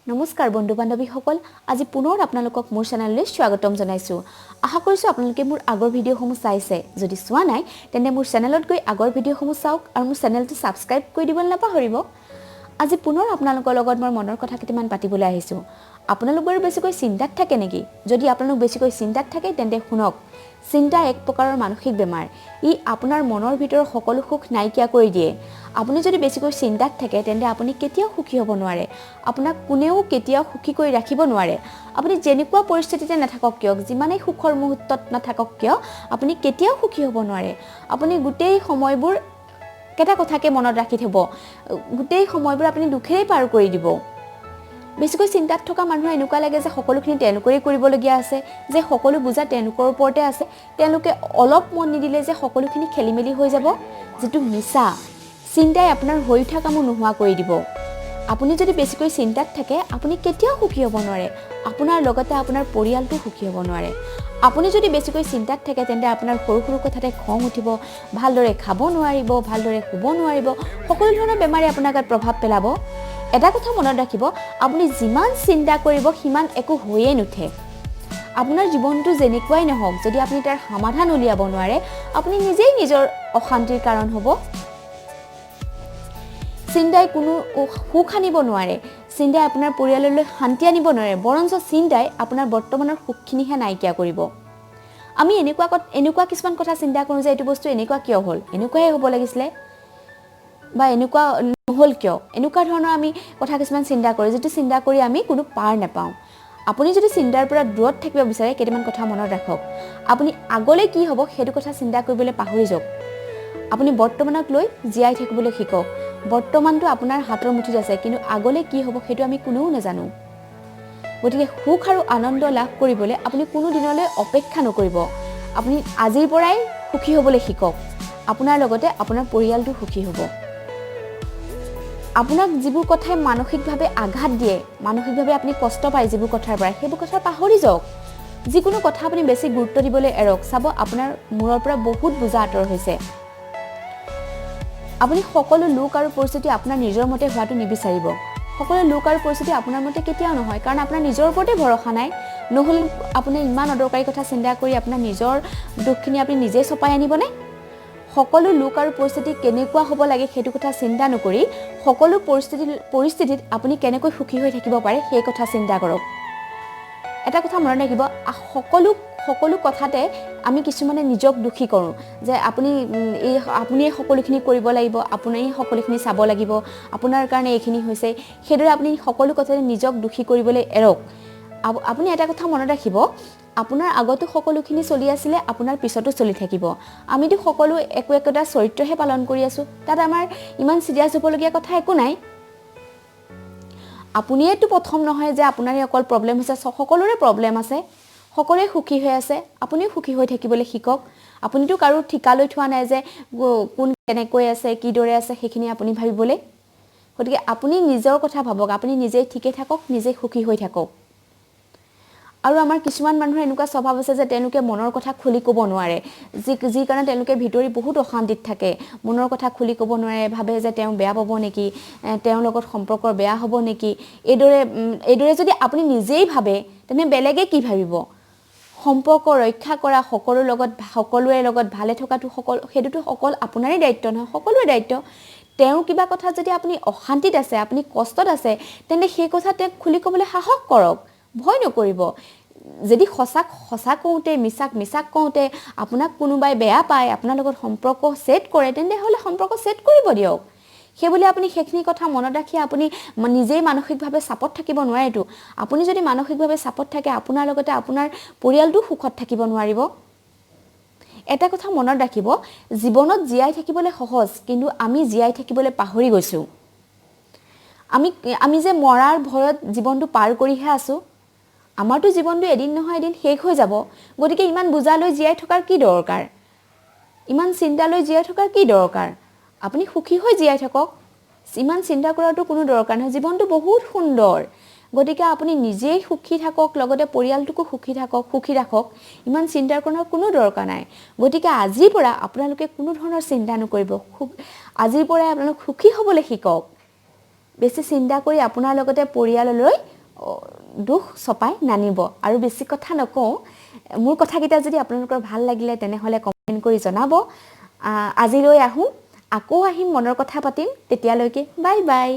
নমস্কাৰ বন্ধু বান্ধৱীসকল আজি পুনৰ আপোনালোকক মোৰ চেনেললৈ স্বাগতম জনাইছো আশা কৰিছো আপোনালোকে মোৰ আগৰ ভিডিঅ'সমূহ চাইছে যদি চোৱা নাই তেন্তে মোৰ চেনেলত গৈ আগৰ ভিডিঅ'সমূহ চাওক আৰু মোৰ চেনেলটো সাবস্ক্ৰাইব কৰি দিবলৈ নাপাহৰিব আজি পুনৰ আপোনালোকৰ লগত মই মনৰ কথা কেইটামান পাতিবলৈ আহিছো আপোনালোক বাৰু বেছিকৈ চিন্তাত থাকে নেকি যদি আপোনালোক বেছিকৈ চিন্তাত থাকে তেন্তে শুনক চিন্তা এক প্ৰকাৰৰ মানসিক বেমাৰ ই আপোনাৰ মনৰ ভিতৰৰ সকলো সুখ নাইকিয়া কৰি দিয়ে আপুনি যদি বেছিকৈ চিন্তাত থাকে তেন্তে আপুনি কেতিয়াও সুখী হ'ব নোৱাৰে আপোনাক কোনেও কেতিয়াও সুখী কৰি ৰাখিব নোৱাৰে আপুনি যেনেকুৱা পৰিস্থিতিতে নাথাকক কিয় যিমানেই সুখৰ মুহূৰ্তত নাথাকক কিয় আপুনি কেতিয়াও সুখী হ'ব নোৱাৰে আপুনি গোটেই সময়বোৰ কেটা কথাকে মনত ৰাখি থব গোটেই সময়বোৰ আপুনি দুখেই পাৰ কৰি দিব বেছিকৈ চিন্তাত থকা মানুহৰ এনেকুৱা লাগে যে সকলোখিনি তেওঁলোকৰেই কৰিবলগীয়া আছে যে সকলো বুজা তেওঁলোকৰ ওপৰতে আছে তেওঁলোকে অলপ মন নিদিলে যে সকলোখিনি খেলিমেলি হৈ যাব যেটো মিছা চিন্তাই আপোনাৰ হৈ উঠা কামো নোহোৱা কৰি দিব আপুনি যদি বেছিকৈ চিন্তাত থাকে আপুনি কেতিয়াও সুখী হ'ব নোৱাৰে আপোনাৰ লগতে আপোনাৰ পৰিয়ালটো সুখী হ'ব নোৱাৰে আপুনি যদি বেছিকৈ চিন্তাত থাকে তেন্তে আপোনাৰ সৰু সৰু কথাতে খং উঠিব ভালদৰে খাব নোৱাৰিব ভালদৰে শুব নোৱাৰিব সকলো ধৰণৰ বেমাৰে আপোনাৰ গাত প্ৰভাৱ পেলাব এটা কথা মনত ৰাখিব আপুনি যিমান চিন্তা কৰিব সিমান একো হৈয়ে নুঠে আপোনাৰ জীৱনটো যেনেকুৱাই নহওক যদি আপুনি তাৰ সমাধান উলিয়াব নোৱাৰে আপুনি নিজেই নিজৰ অশান্তিৰ কাৰণ হ'ব চিন্তাই কোনো সুখ আনিব নোৱাৰে চিন্তাই আপোনাৰ পৰিয়াললৈ শান্তি আনিব নোৱাৰে বৰঞ্চ চিন্তাই আপোনাৰ বৰ্তমানৰ সুখখিনিহে নাইকিয়া কৰিব আমি এনেকুৱা কিছুমান কথা চিন্তা কৰোঁ যে এইটো বস্তু এনেকুৱা কিয় হ'ল এনেকুৱাই হ'ব লাগিছিলে বা এনেকুৱা নহল কিয় এনেকুৱা ধৰণৰ আমি কথা কিছুমান চিন্তা কৰোঁ যেটো চিন্তা কৰি আমি কোনো পাৰ নাপাওঁ আপুনি যদি চিন্তাৰ পৰা দূৰত থাকিব বিচাৰে কেইটামান কথা মনত ৰাখক আপুনি আগলৈ কি হ'ব সেইটো কথা চিন্তা কৰিবলৈ পাহৰি যাওক আপুনি বৰ্তমানক লৈ জীয়াই থাকিবলৈ শিকক বৰ্তমানটো আপোনাৰ হাতৰ মুঠিত আছে কিন্তু আগলৈ কি হ'ব সেইটো আমি কোনেও নাজানো গতিকে সুখ আৰু আনন্দ লাভ কৰিবলৈ আপুনি কোনো দিনলৈ অপেক্ষা নকৰিব আপুনি আজিৰ পৰাই সুখী হ'বলৈ শিকক আপোনাৰ লগতে আপোনাৰ পৰিয়ালটো সুখী হ'ব আপোনাক যিবোৰ কথাই মানসিকভাৱে আঘাত দিয়ে মানসিকভাৱে আপুনি কষ্ট পায় যিবোৰ কথাৰ পৰা সেইবোৰ কথা পাহৰি যাওক যিকোনো কথা আপুনি বেছি গুৰুত্ব দিবলৈ এৰক চাব আপোনাৰ মূৰৰ পৰা বহুত বুজা আঁতৰ হৈছে আপুনি সকলো লোক আৰু পৰিস্থিতি আপোনাৰ নিজৰ মতে হোৱাটো নিবিচাৰিব সকলো লোক আৰু পৰিস্থিতি আপোনাৰ মতে কেতিয়াও নহয় কাৰণ আপোনাৰ নিজৰ ওপৰতে ভৰসা নাই নহ'লে আপুনি ইমান অদৰকাৰী কথা চিন্তা কৰি আপোনাৰ নিজৰ দুখখিনি আপুনি নিজে চপাই আনিবনে সকলো লোক আৰু পৰিস্থিতি কেনেকুৱা হ'ব লাগে সেইটো কথা চিন্তা নকৰি সকলো পৰিস্থিতিত আপুনি কেনেকৈ সুখী হৈ থাকিব পাৰে সেই কথা চিন্তা কৰক এটা কথা মনত ৰাখিব সকলো কথাতে আমি কিছুমানে নিজক দুখী কৰোঁ যে আপুনি এই সকলোখিনি কৰিব লাগিব আপুনি সকলোখিনি চাব লাগিব আপোনাৰ কাৰণে এইখিনি হৈছে সেইদৰে আপুনি সকলো কথাতে নিজক দুখী কৰিবলৈ এৰক আপুনি এটা কথা মনত ৰাখিব আপোনাৰ আগতো সকলোখিনি চলি আছিলে আপোনাৰ পিছতো চলি থাকিব আমিতো সকলো একোটা চৰিত্ৰহে পালন কৰি আছো তাত আমাৰ ইমান সিৰিয়াছ হ'বলগীয়া কথা একো নাই আপুনিয়েতো প্ৰথম নহয় যে আপোনাৰে অকল প্ৰবলেম হৈছে সকলোৰে প্ৰবলেম আছে সকলোৱে সুখী হৈ আছে আপুনিও সুখী হৈ থাকিবলৈ শিকক আপুনিতো কাৰো ঠিকা লৈ থোৱা নাই যে কোন কেনেকৈ আছে কি দৰে আছে সেইখিনি আপুনি ভাবিবলৈ গতিকে আপুনি নিজৰ কথা ভাবক আপুনি নিজেই ঠিকে থাকক নিজেই সুখী হৈ থাকক আৰু আমাৰ কিছুমান মানুহৰ এনেকুৱা স্বভাৱ আছে যে তেওঁলোকে মনৰ কথা খুলি ক'ব নোৱাৰে যি কাৰণে তেওঁলোকে ভিতৰি বহুত অশান্তিত থাকে মনৰ কথা খুলি ক'ব নোৱাৰে ভাবে যে তেওঁ বেয়া পাব নেকি তেওঁৰ লগত সম্পৰ্ক বেয়া হ'ব নেকি এইদৰে যদি আপুনি নিজেই ভাবে তেনে বেলেগে কি ভাবিব সম্পৰ্ক ৰক্ষা কৰা সকলোৰে লগত ভালে থকাটো সেইটোতো অকল আপোনাৰে দায়িত্ব নহয় সকলোৰে দায়িত্ব তেওঁ কিবা কথা যদি আপুনি অশান্তিত আছে আপুনি কষ্টত আছে তেন্তে সেই কথা তেওঁক খুলি ক'বলৈ সাহস কৰক ভয় নকৰিব যদি সঁচা কওঁতে মিছাক কওঁতে আপোনাক কোনোবাই বেয়া পায় আপোনাৰ লগত সম্পৰ্ক সেট কৰে তেন্তে হ'লে সম্পৰ্ক সেট কৰিব দিয়ক সেইবুলি আপুনি সেইখিনি কথা মনত ৰাখি আপুনি নিজেই মানসিকভাৱে চাপত থাকিব নোৱাৰেতো আপুনি যদি মানসিকভাৱে চাপত থাকে আপোনাৰ লগতে আপোনাৰ পৰিয়ালটো সুখত থাকিব নোৱাৰিব এটা কথা মনত ৰাখিব জীৱনত জীয়াই থাকিবলৈ সহজ কিন্তু আমি জীয়াই থাকিবলৈ পাহৰি গৈছো আমি যে মৰাৰ ভয়ত জীৱনটো পাৰ কৰিহে আছো আমাৰতো জীৱনটো এদিন নহয় এদিন শেষ হৈ যাব গতিকে ইমান বুজালৈ জীয়াই থকাৰ কি দৰকাৰ ইমান চিন্তালৈ জীয়াই থকাৰ কি দৰকাৰ আপুনি সুখী হৈ জীয়াই থাকক ইমান চিন্তা কৰাটো কোনো দৰকাৰ নহয় জীৱনটো বহুত সুন্দৰ গতিকে আপুনি নিজেই সুখী থাকক লগতে পৰিয়ালটোকো সুখী ৰাখক ইমান চিন্তা কৰাৰ কোনো দৰকাৰ নাই গতিকে আজিৰ পৰা আপোনালোকে কোনো ধৰণৰ চিন্তা নকৰিব আজিৰ পৰা আপোনালোক সুখী হ'বলৈ শিকক বেছি চিন্তা কৰি আপোনাৰ লগতে পৰিয়াললৈ দুখ চপাই নানিব আৰু বেছি কথা নকওঁ মোৰ কথাকেইটা যদি আপোনালোকৰ ভাল লাগিলে তেনেহ'লে কমেণ্ট কৰি জনাব আজিলৈ আহোঁ আকৌ আহিম মনৰ কথা পাতিম তেতিয়ালৈকে বাই বাই